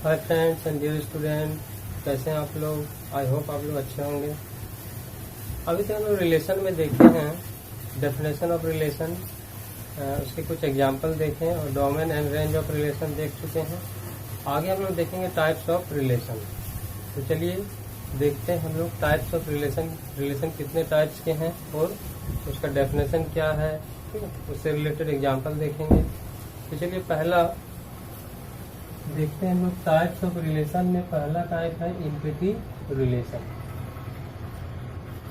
Hi friends and dear student, कैसे हैं आप लोग। आई होप आप लोग अच्छे होंगे। अभी तक हम लोग रिलेशन में देखे हैं डेफिनेशन ऑफ रिलेशन, उसके कुछ एग्जांपल देखे और domain and range of relation देख चुके हैं। आगे हम लोग देखेंगे टाइप्स ऑफ रिलेशन। तो चलिए देखते हैं हम लोग टाइप्स ऑफ रिलेशन कितने टाइप्स के हैं और उसका डेफिनेशन क्या है, ठीक है। उससे रिलेटेड एग्जांपल देखेंगे। तो चलिए पहला देखते हैं हम लोग टाइप्स ऑफ रिलेशन में। पहला टाइप है इम्पिटी रिलेशन।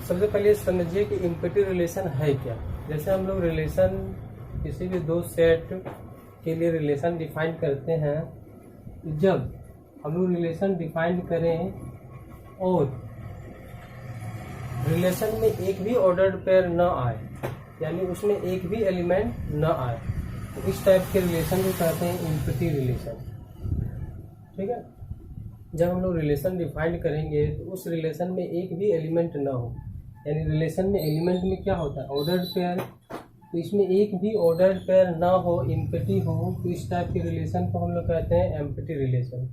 सबसे पहले समझिए कि इम्पिटी रिलेशन है क्या। जैसे हम लोग रिलेशन किसी भी दो सेट के लिए रिलेशन डिफाइन करते हैं, जब हम लोग रिलेशन डिफाइन करें और रिलेशन में एक भी ऑर्डर्ड पेयर न आए, यानी उसमें एक भी एलिमेंट न आए, तो इस टाइप के रिलेशन को कहते हैं इम्पिटी रिलेशन, ठीक है। जब हम लोग रिलेशन डिफाइन करेंगे तो उस रिलेशन में एक भी एलिमेंट ना हो, यानी रिलेशन में एलिमेंट में क्या होता है ऑर्डर्ड पेयर, तो इसमें एक भी ऑर्डर्ड पेयर ना हो, एम्प्टी हो, तो इस टाइप के रिलेशन को हम लोग कहते हैं एम्प्टी रिलेशन।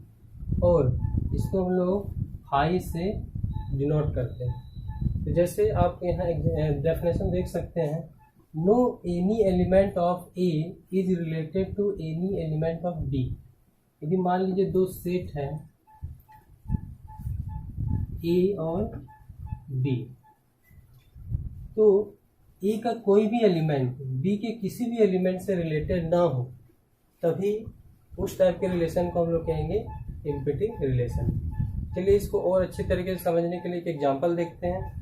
और इसको हम लोग हाई से डिनोट करते हैं। तो जैसे आप यहाँ डेफिनेशन देख सकते हैं, no any element of A is related to any element of B. यदि मान लीजिए दो सेट हैं ए और बी, तो ए का कोई भी एलिमेंट बी के किसी भी एलिमेंट से रिलेटेड ना हो, तभी उस टाइप के रिलेशन को हम लोग कहेंगे इम्पिटी रिलेशन। चलिए इसको और अच्छी तरीके से समझने के लिए एक एग्जांपल देखते हैं।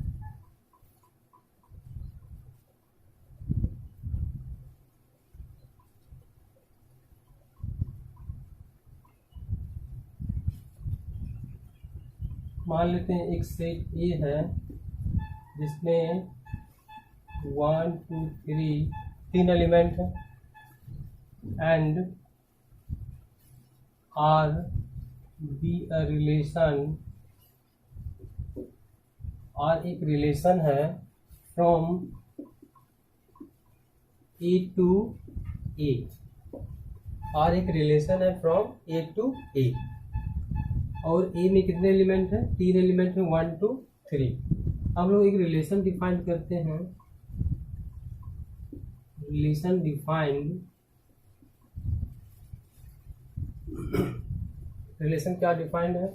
मान लेते हैं एक सेट ए है जिसमें 1 2 3 तीन एलिमेंट है and R be a relation, R एक रिलेशन है from A to A, R एक रिलेशन है फ्रॉम ए टू ए। और ए में कितने एलिमेंट हैं, तीन एलिमेंट हैं, 1 2 3। हम लोग एक रिलेशन डिफाइन करते हैं, रिलेशन डिफाइंड, रिलेशन क्या डिफाइंड है,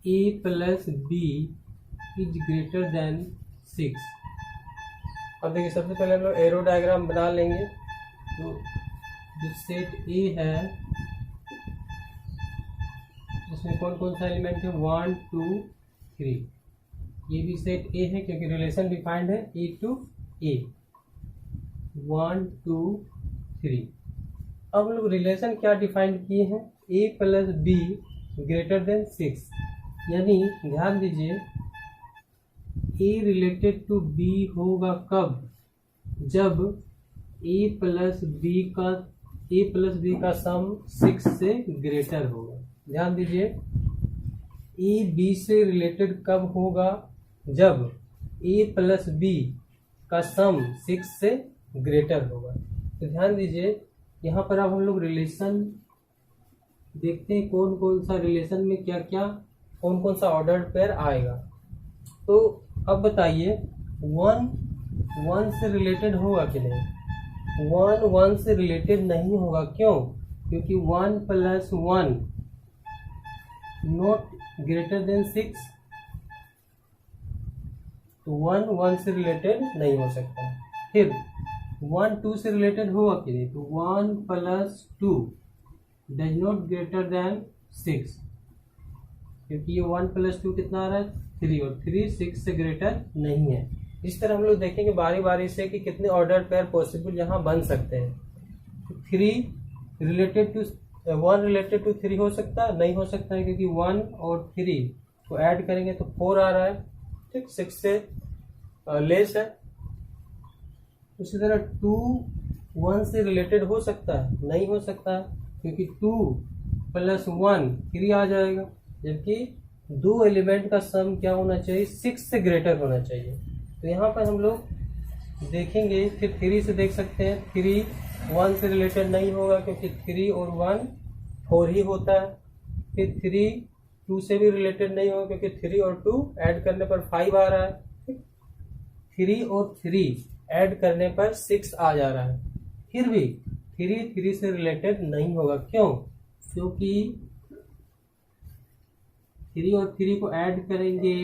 A plus B is greater than 6। अब देखिए सबसे पहले हम लोग एरो डायग्राम बना लेंगे। तो जो सेट ए है उसमें कौन कौन सा एलिमेंट है, 1 2 3। ये भी सेट ए है क्योंकि रिलेशन डिफाइंड है ए टू ए, 1 2 3। अब हम लोग रिलेशन क्या डिफाइन किए हैं, ए प्लस बी ग्रेटर देन 6, यानी ध्यान दीजिए ए रिलेटेड टू बी होगा कब, जब ए प्लस बी का सम 6 से ग्रेटर होगा। ध्यान दीजिए ए बी से रिलेटेड कब होगा, जब ए प्लस बी का सम 6 से ग्रेटर होगा। तो ध्यान दीजिए यहाँ पर अब हम लोग रिलेशन देखते हैं कौन कौन सा रिलेशन में क्या क्या कौन कौन सा ऑर्डर्ड पेयर आएगा। तो अब बताइए 1 1 से रिलेटेड होगा कि नहीं, 1 1 से रिलेटेड नहीं होगा। क्यों, क्योंकि 1 प्लस 1 नॉट ग्रेटर देन 6, तो 1 1 से रिलेटेड नहीं हो सकता। फिर 1 2 से रिलेटेड होगा कि नहीं, तो 1 plus 2 does not greater than 6, क्योंकि ये 1 प्लस 2 कितना आ रहा है 3, और 3 6 से ग्रेटर नहीं है। इस तरह हम लोग देखेंगे बारी बारी से कि कितने ऑर्डर पेयर पॉसिबल यहाँ बन सकते हैं। 1 रिलेटेड टू 3 हो सकता है, नहीं हो सकता है, क्योंकि 1 और 3 को ऐड करेंगे तो 4 आ रहा है, ठीक, 6 से लेस है। उसी तरह 2 1 से रिलेटेड हो सकता है, नहीं हो सकता है, क्योंकि 2 प्लस 1 3 आ जाएगा, जबकि दो एलिमेंट का सम क्या होना चाहिए, 6 से ग्रेटर होना चाहिए। तो यहाँ पर हम लोग देखेंगे, फिर 3 से देख सकते हैं, 3 1 से रिलेटेड नहीं होगा, क्योंकि 3 और 1 4 ही होता है। फिर 3 2 से भी रिलेटेड नहीं होगा क्योंकि 3 और 2 ऐड करने पर 5 आ रहा है। 3 और 3 ऐड करने पर 6 आ जा रहा है। फिर भी 3 से रिलेटेड नहीं होगा। क्यों? क्योंकि 3 और 3 को ऐड करेंगे,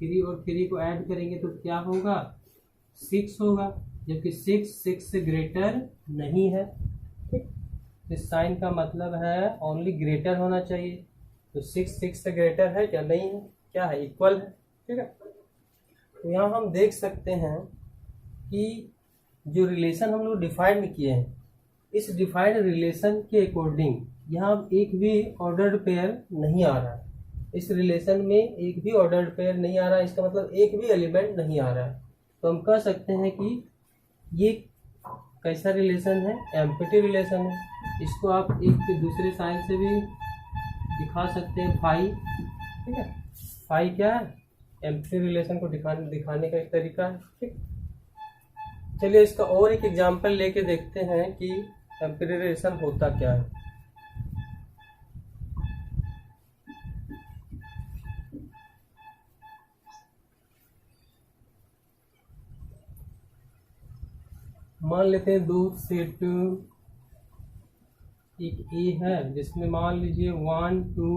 3 और 3 को ऐड करेंगे तो क्या होगा? 6 होगा, जबकि 6 से ग्रेटर नहीं है। इस साइन का मतलब है ओनली ग्रेटर होना चाहिए। तो 6 से ग्रेटर है क्या? नहीं है। क्या है? इक्वल है। ठीक है। तो यहाँ हम देख सकते हैं कि जो रिलेशन हम लोग डिफाइन किए हैं, इस डिफाइंड रिलेशन के अकॉर्डिंग यहाँ एक भी ऑर्डर्ड पेयर नहीं आ रहा है। इस रिलेशन में एक भी ऑर्डर्ड पेयर नहीं आ रहा है, इसका मतलब एक भी एलिमेंट नहीं आ रहा है। तो हम कह सकते हैं कि ये कैसा रिलेशन है? एम्प्टी रिलेशन है। इसको आप एक दूसरे साइन से भी दिखा सकते हैं, फाई। ठीक है। फाई क्या है? एम्प्टी रिलेशन को दिखाने का एक तरीका है। ठीक। चलिए इसका और एक एग्जांपल लेके देखते हैं कि एम्प्टी रिलेशन होता क्या है। मान लेते हैं दो सेट, एक ए है जिसमें मान लीजिए 1 2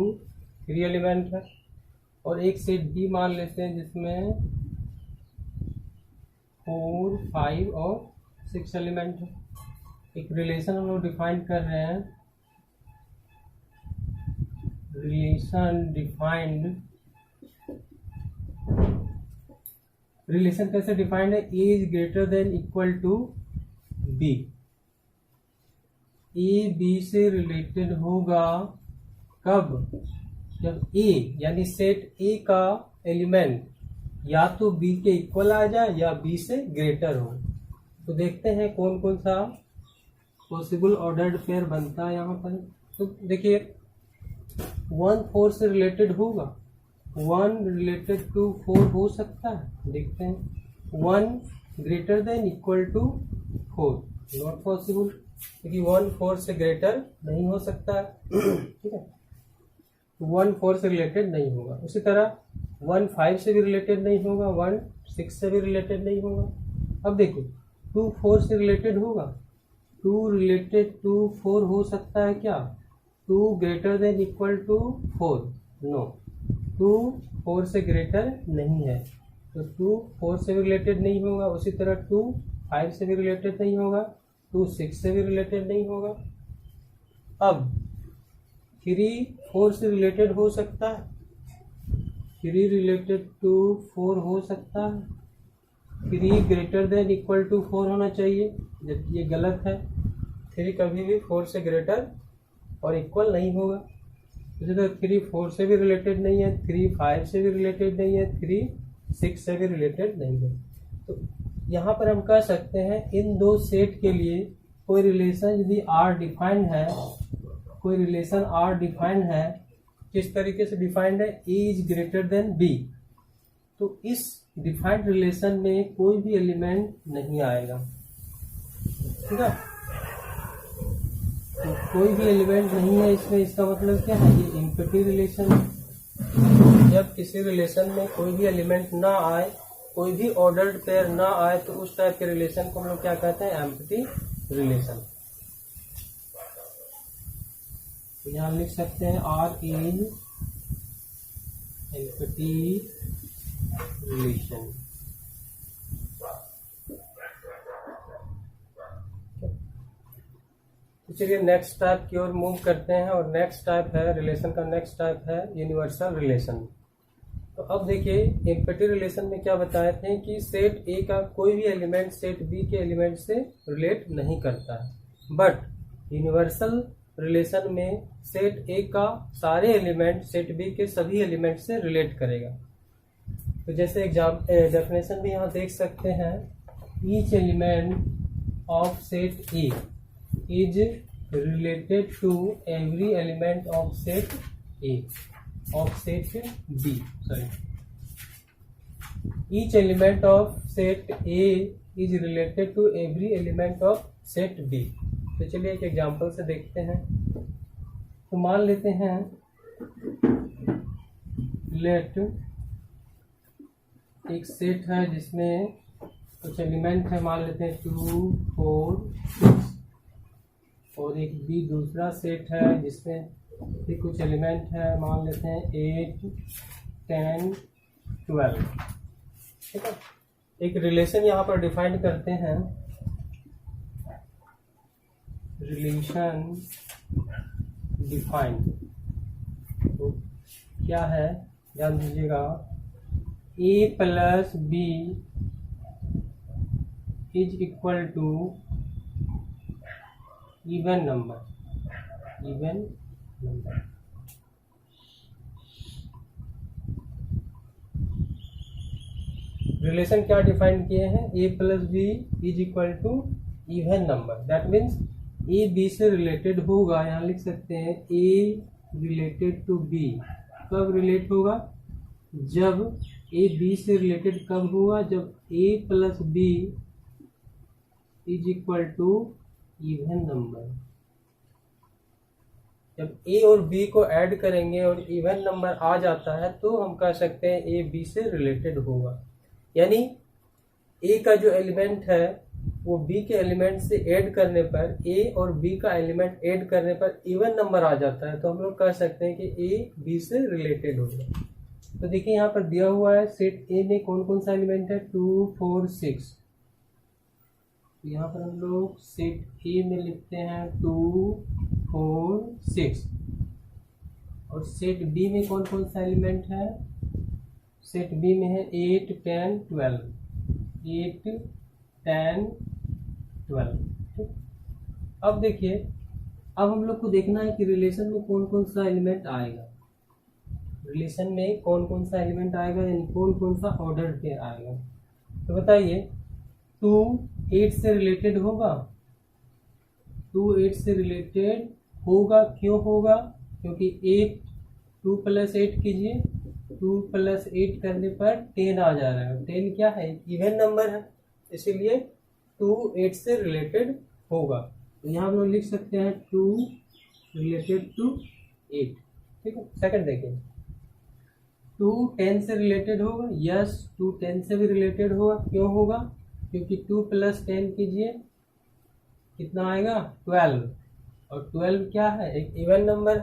3 एलिमेंट है, और एक सेट बी मान लेते हैं जिसमें 4 5 और 6 एलिमेंट है। एक रिलेशन हम लोग डिफाइन कर रहे हैं, रिलेशन डिफाइंड। रिलेशन कैसे डिफाइंड है? A is greater than equal to B. A B से रिलेटेड होगा कब? जब ए यानी सेट ए का एलिमेंट या तो बी के इक्वल आ जाए या बी से ग्रेटर हो। तो देखते हैं कौन कौन सा पॉसिबल ऑर्डर्ड पेयर बनता है यहाँ पर। तो देखिए 1 4 से रिलेटेड होगा, 1 रिलेटेड टू 4 हो सकता है। देखते हैं 1 greater than equal to 4, not possible क्योंकि 1 4 से ग्रेटर नहीं हो सकता है। ठीक है। 1 4 से रिलेटेड नहीं होगा। उसी तरह 1 5 से भी रिलेटेड नहीं होगा, 1 6 से भी रिलेटेड नहीं होगा। अब देखो 2 4 से रिलेटेड होगा, 2 रिलेटेड टू 4 हो सकता है क्या? 2 greater than equal to 4, no, 2 4 से ग्रेटर नहीं है, तो 2 4 से भी रिलेटेड नहीं होगा। उसी तरह 2 5 से भी रिलेटेड नहीं होगा, 2 6 से भी रिलेटेड नहीं होगा। अब 3 4 से रिलेटेड हो सकता है, 3 रिलेटेड टू 4 हो सकता है। 3 ग्रेटर देन इक्वल टू 4 होना चाहिए, जबकि ये गलत है। 3 कभी भी 4 से ग्रेटर और इक्वल नहीं होगा। इसी तरह 3 4 से भी रिलेटेड नहीं है, 3 5 से भी रिलेटेड नहीं है, 3 6 से भी रिलेटेड नहीं है। तो यहाँ पर हम कह सकते हैं इन दो सेट के लिए कोई रिलेशन यदि आर डिफाइंड है, कोई रिलेशन आर डिफाइंड है, किस तरीके से डिफाइंड है? A is greater then B. तो इस डिफाइंड रिलेशन में कोई भी एलिमेंट नहीं आएगा। ठीक है। तो कोई भी एलिमेंट नहीं है इसमें, इसका मतलब क्या है? ये एम्प्टी रिलेशन है। जब किसी रिलेशन में कोई भी एलिमेंट ना आए, कोई भी ऑर्डर्ड पेयर ना आए, तो उस टाइप के रिलेशन को हम लोग क्या कहते हैं? Empty relation. तो यहाँ लिख सकते हैं आर इज एम्प्टी रिलेशन। तो चलिए नेक्स्ट टाइप की ओर मूव करते हैं, और नेक्स्ट टाइप है रिलेशन का, नेक्स्ट टाइप है यूनिवर्सल रिलेशन। तो अब देखिए एम्प्टी रिलेशन में क्या बताए थे कि सेट ए का कोई भी एलिमेंट सेट बी के एलिमेंट से रिलेट नहीं करता है, बट यूनिवर्सल रिलेशन में सेट ए का सारे एलिमेंट सेट बी के सभी एलिमेंट से रिलेट करेगा। तो जैसे डेफिनेशन भी यहाँ देख सकते हैं, each element of set A is related to every element of set A of set B. Sorry. Each element of set A is related to every element of set B. तो चलिए एक example से देखते हैं। तो मान लेते हैं लेट एक सेट है जिसमें कुछ एलिमेंट है, मान लेते हैं 2, 4, 6, और एक बी दूसरा सेट है जिसमें भी कुछ एलिमेंट है, मान लेते हैं 8, 10, 12। ठीक है, एक रिलेशन यहाँ पर डिफाइन करते हैं, रिलेशन डिफाइन तो क्या है ध्यान दीजिएगा, a plus B is equal to even number, relation क्या डिफाइन किए हैं, a plus B is equal to even number, that means A B से रिलेटेड होगा, यहाँ लिख सकते हैं a रिलेटेड टू b, कब रिलेट होगा, जब ए बी से रिलेटेड कब होगा, जब a plus B is equal to even number. जब a और b को ऐड करेंगे और इवन नंबर आ जाता है तो हम कह सकते हैं a b से रिलेटेड होगा, यानी a का जो एलिमेंट है वो b के एलिमेंट से ऐड करने पर, a और b का एलिमेंट ऐड करने पर इवन नंबर आ जाता है, तो हम लोग कह सकते हैं कि a b से रिलेटेड होगा। तो देखिए यहाँ पर दिया हुआ है सेट a में कौन कौन सा एलिमेंट है, 2, 4, 6। तो यहाँ पर हम लोग सेट a में लिखते हैं 2, 4, 6, और सेट b में कौन कौन सा एलिमेंट है, सेट b में है 8, 10, 12, 8, 10, 12। ठीक, अब देखिए, अब हम लोग को देखना है कि रिलेशन में कौन कौन सा एलिमेंट आएगा, रिलेशन में कौन कौन सा एलिमेंट आएगा, यानी कौन कौन सा ऑर्डर पेयर आएगा। तो बताइए, 2 8 से रिलेटेड होगा, 2 8 से रिलेटेड होगा, क्यों होगा, क्योंकि 8 2 प्लस 8 कीजिए, 2 प्लस 8 करने पर 10 आ जा रहा है, 10 क्या है, इवन नंबर है, इसीलिए 2 8 से रिलेटेड होगा। तो यहाँ हम लोग लिख सकते हैं 2 रिलेटेड टू 8। ठीक है, सेकंड देखिए, 2 10 से रिलेटेड होगा, यस 2 10 से भी रिलेटेड होगा, क्यों होगा, क्योंकि 2 प्लस 10 कीजिए कितना आएगा, 12, और 12 क्या है, एक इवन नंबर,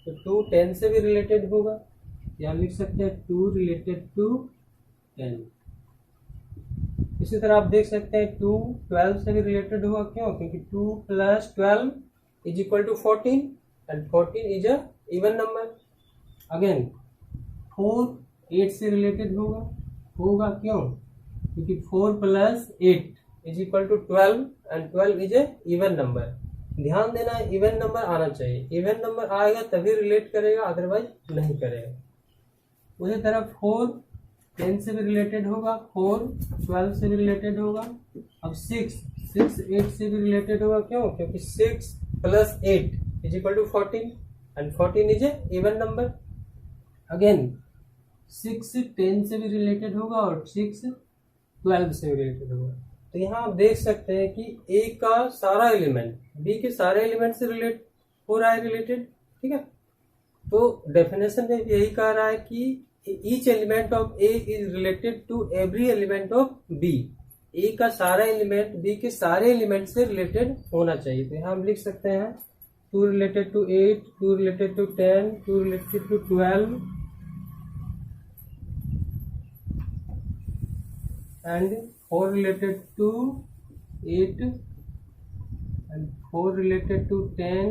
तो 2 10 से भी रिलेटेड होगा, या लिख सकते हैं 2 रिलेटेड टू 10। इसी तरह आप देख सकते हैं 2 12 से भी रिलेटेड होगा, क्यों, क्योंकि 2 plus 12 is equal to 14 and 14 is a even number. Again 4 8 से रिलेटेड होगा क्यों, क्योंकि 4 plus 8 is equal to 12 and 12 is a even number. ध्यान देना है, इवन नंबर आना चाहिए, इवन नंबर आएगा तभी रिलेट करेगा, अदरवाइज नहीं करेगा। उसी तरह 4 10 से भी रिलेटेड होगा, 4 12 से भी रिलेटेड होगा। अब 6 8 से भी रिलेटेड होगा, क्यों, क्योंकि 6 plus 8 is equal to 14 and 14 is a even number. Again 6 10 से भी रिलेटेड होगा और 6 12 से भी रिलेटेड होगा। तो यहाँ आप देख सकते हैं कि A का सारा एलिमेंट B के सारे एलिमेंट से रिलेट हो रहा है, रिलेटेड। ठीक है, तो डेफिनेशन में यही कह रहा है कि each element of A is related to every element of B। A का सारा एलिमेंट B के सारे एलिमेंट से रिलेटेड होना चाहिए। तो यहाँ हम लिख सकते हैं 2 related to 8, 2 related to 10, 2 related to 12 and 4 related to 8 and 4 related to 10।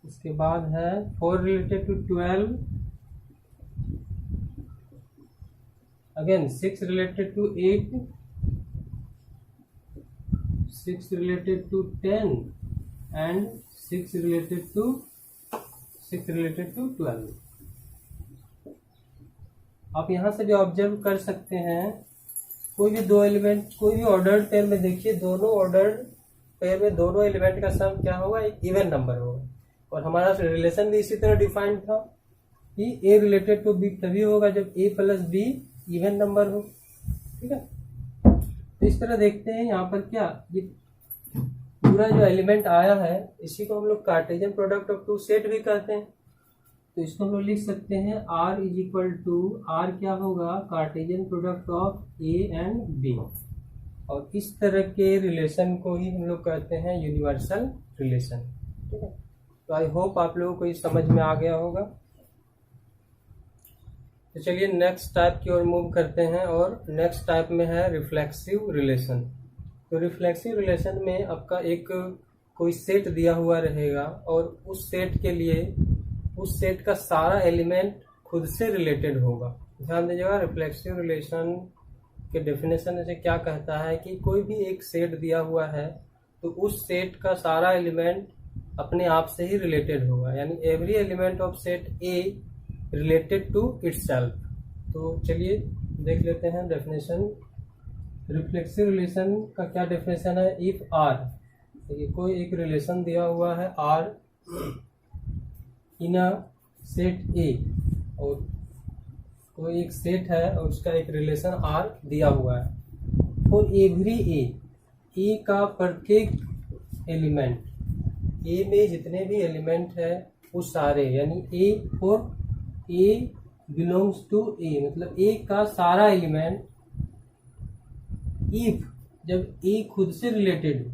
इसके बाद है 4 related to 12, again 6 related to 8, 6 related to 10 and 6 related to 12। आप यहाँ से भी ऑब्जर्व कर सकते हैं, कोई भी दो एलिमेंट, कोई भी ऑर्डर्ड पेयर में देखिए, दोनों ऑर्डर्ड पेयर में दोनों एलिमेंट का सम क्या होगा, एक इवन नंबर होगा। और हमारा रिलेशन भी इसी तरह डिफाइंड था कि A रिलेटेड टू B तभी होगा जब A plus B even number हो। ठीक है, तो इस तरह देखते हैं यहाँ पर क्या, ये पूरा जो एलिमेंट आया है इसी को हम लोग Cartesian product of two set भी कहते हैं। तो इसको हम लोग लिख सकते हैं R is equal to, R क्या होगा, Cartesian product of A and B. और इस तरह के रिलेशन को ही हम लोग कहते हैं यूनिवर्सल रिलेशन। ठीक है, तो आई होप आप लोगों को ये समझ में आ गया होगा। तो चलिए नेक्स्ट टाइप की ओर मूव करते हैं, और नेक्स्ट टाइप में है रिफ्लेक्सिव रिलेशन। तो रिफ्लेक्सिव रिलेशन में आपका एक कोई सेट दिया हुआ रहेगा और उस सेट के लिए उस सेट का सारा एलिमेंट खुद से रिलेटेड होगा। ध्यान दीजिएगा, रिफ्लेक्सिव रिलेशन के डेफिनेशन से क्या कहता है कि कोई भी एक सेट दिया हुआ है तो उस सेट का सारा एलिमेंट अपने आप से ही रिलेटेड होगा, यानी every element of set A related to itself. तो चलिए देख लेते हैं डेफिनेशन। रिफ्लेक्सिव रिलेशन का क्या डेफिनेशन है, इफ आर, देखिए कोई एक रिलेशन दिया हुआ है आर इन अ सेट ए, और कोई एक सेट है और उसका एक रिलेशन आर दिया हुआ है, और एवरी ए का प्रत्येक एलिमेंट, ए में जितने भी एलिमेंट है वो सारे, यानी ए और ए बिलोंग्स टू ए, मतलब ए का सारा एलिमेंट, इफ जब ए खुद से रिलेटेड हो,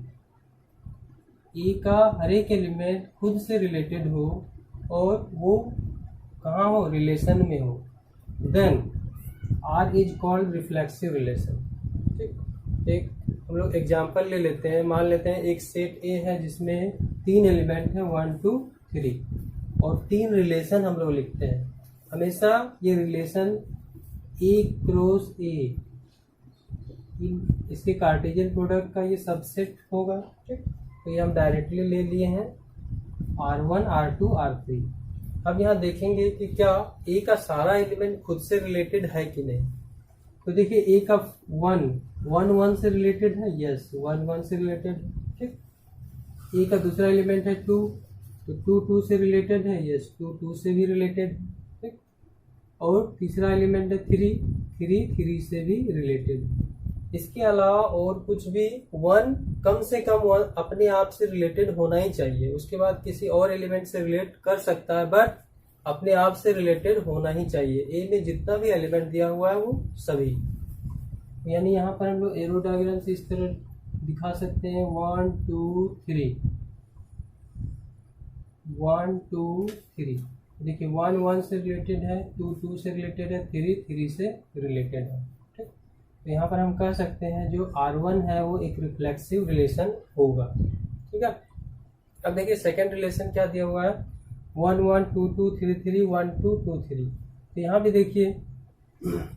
ए का हर एक एलिमेंट खुद से रिलेटेड हो और वो कहाँ हो, रिलेशन में हो, then R is called reflexive relation. ठीक, एक हम लोग एग्जांपल ले लेते हैं। मान लेते हैं एक सेट ए है जिसमें 3 एलिमेंट है 1 2 3, और 3 रिलेशन हम लोग लिखते हैं। हमेशा ये रिलेशन ए क्रॉस ए, इसके कार्टेशियन प्रोडक्ट का ये सबसेट होगा। ठीक, तो ये हम डायरेक्टली ले लिए हैं R1 R2 R3। अब यहाँ देखेंगे कि क्या ए का सारा एलिमेंट खुद से रिलेटेड है कि नहीं। तो देखिए ए का 1 से रिलेटेड है, यस 1 से रिलेटेड है। ठीक, ए का दूसरा एलिमेंट है 2, तो 2 से रिलेटेड है, यस 2 से भी रिलेटेड है। ठीक, और तीसरा एलिमेंट है 3 से भी रिलेटेड है। इसके अलावा और कुछ भी 1 कम से कम 1 अपने आप से रिलेटेड होना ही चाहिए। उसके बाद किसी और एलिमेंट से रिलेट कर सकता है, बट अपने आप से रिलेटेड होना ही चाहिए। ए में जितना भी एलिमेंट दिया हुआ है वो सभी, यानी यहाँ पर हम लोग एरो डायग्राम से इस तरह दिखा सकते हैं 1 2 3, 1 2 3। देखिए 1 से रिलेटेड है, 2 से रिलेटेड है, 3 से रिलेटेड है। ठीक, तो यहाँ पर हम कह सकते हैं जो R1 है वो एक रिफ्लेक्सिव रिलेशन होगा। ठीक है, अब देखिए सेकेंड रिलेशन क्या दिया हुआ है, 1 1 2 2 3 3 1 2 2 3। तो यहाँ भी देखिए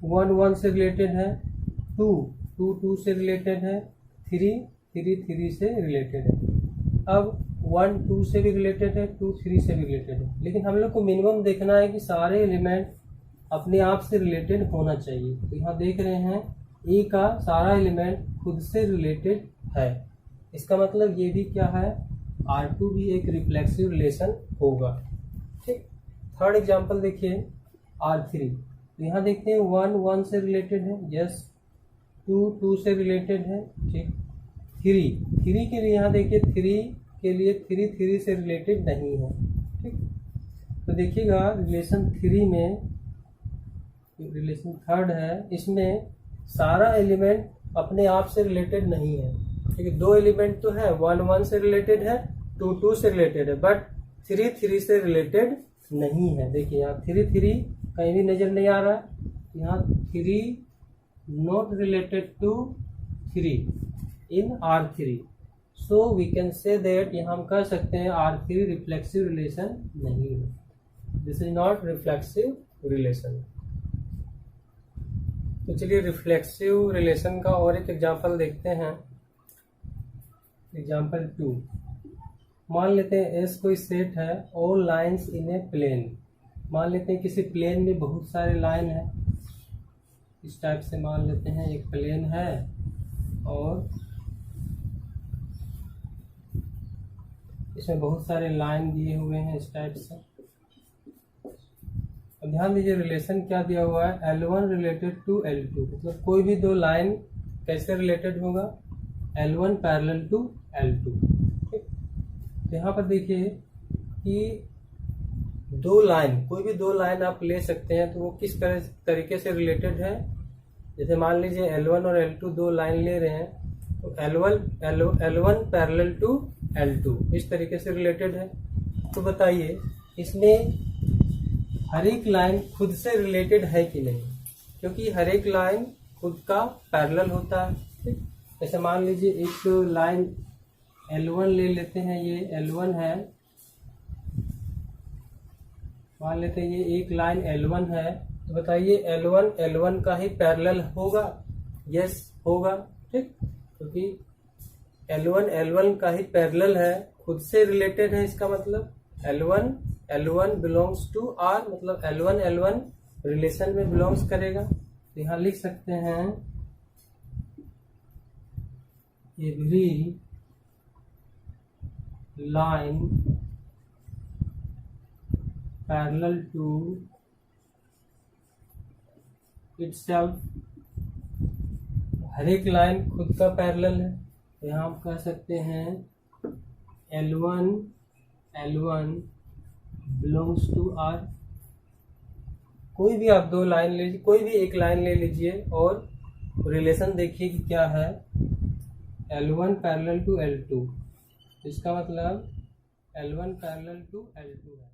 1 से रिलेटेड है, 2 से रिलेटेड है, 3 से रिलेटेड है। अब 1 2 से भी रिलेटेड है, 2 3 से भी रिलेटेड है, लेकिन हम लोग को मिनिमम देखना है कि सारे एलिमेंट अपने आप से रिलेटेड होना चाहिए। तो यहाँ देख रहे हैं ए का सारा एलिमेंट खुद से रिलेटेड है, इसका मतलब ये भी क्या है, R2 भी एक रिफ्लेक्सिव रिलेशन होगा। ठीक, थर्ड एग्जांपल देखिए R3। तो यहाँ देखते हैं 1 से रिलेटेड है, यस 2 से रिलेटेड है। ठीक, 3 के लिए यहाँ देखिए 3 के लिए 3 से रिलेटेड नहीं है। ठीक, तो देखिएगा रिलेशन 3 में, रिलेशन थर्ड है, इसमें सारा एलिमेंट अपने आप से रिलेटेड नहीं है। ठीक है, 2 एलिमेंट तो है, 1 से रिलेटेड है, 2 से रिलेटेड है, बट 3 से रिलेटेड नहीं है। देखिए यहाँ 3 कहीं भी नजर नहीं आ रहा है, यहाँ 3 not related to 3 in R3, so we can say that, यहाँ हम कह सकते हैं R3 रिफ्लेक्सिव रिलेशन नहीं है, this is not reflexive relation. तो चलिए रिफ्लेक्सिव रिलेशन का और एक एग्जांपल देखते हैं। एग्जांपल 2, मान लेते हैं एस कोई सेट है, all lines in a plane. मान लेते हैं किसी प्लेन में बहुत सारे लाइन है, इस टाइप से मान लेते हैं एक प्लेन है और इसमें बहुत सारे लाइन दिए हुए हैं इस टाइप से। अब ध्यान दीजिए रिलेशन क्या दिया हुआ है, L1 रिलेटेड टू L2, मतलब कोई भी 2 लाइन कैसे रिलेटेड होगा, L1 पैरेलल टू L2। तो यहाँ पर देखिए कि दो लाइन, कोई भी दो लाइन आप ले सकते हैं, तो वो किस तरीके से रिलेटेड है। जैसे मान लीजिए L1 और L2 दो लाइन ले रहे हैं, तो L1 पैरेलल टू L2 इस तरीके से रिलेटेड है। तो बताइए इसमें हर एक लाइन खुद से रिलेटेड है कि नहीं, क्योंकि हर एक लाइन खुद का पैरेलल होता है। ठीक, जैसे मान लीजिए एक लाइन L1 ले लेते हैं, ये L1 है, मान लेते हैं ये एक लाइन L1 है। तो बताइए L1 का ही पैरेलल होगा? यस होगा। ठीक, क्योंकि L1 का ही पैरेलल है, खुद से रिलेटेड है, इसका मतलब L1 बिलोंग्स टू R, मतलब L1 रिलेशन में बिलोंग्स करेगा। तो यहाँ लिख सकते हैं every line parallel to itself, हर एक लाइन खुद का पैरेलल है। तो यहाँ आप कह सकते हैं L1 बिलोंग्स टू R। कोई भी आप दो लाइन ले लीजिए, कोई भी एक लाइन ले लीजिए और रिलेशन देखिए कि क्या है, L1 पैरेलल टू L2, इसका मतलब L1 पैरेलल टू L2 है।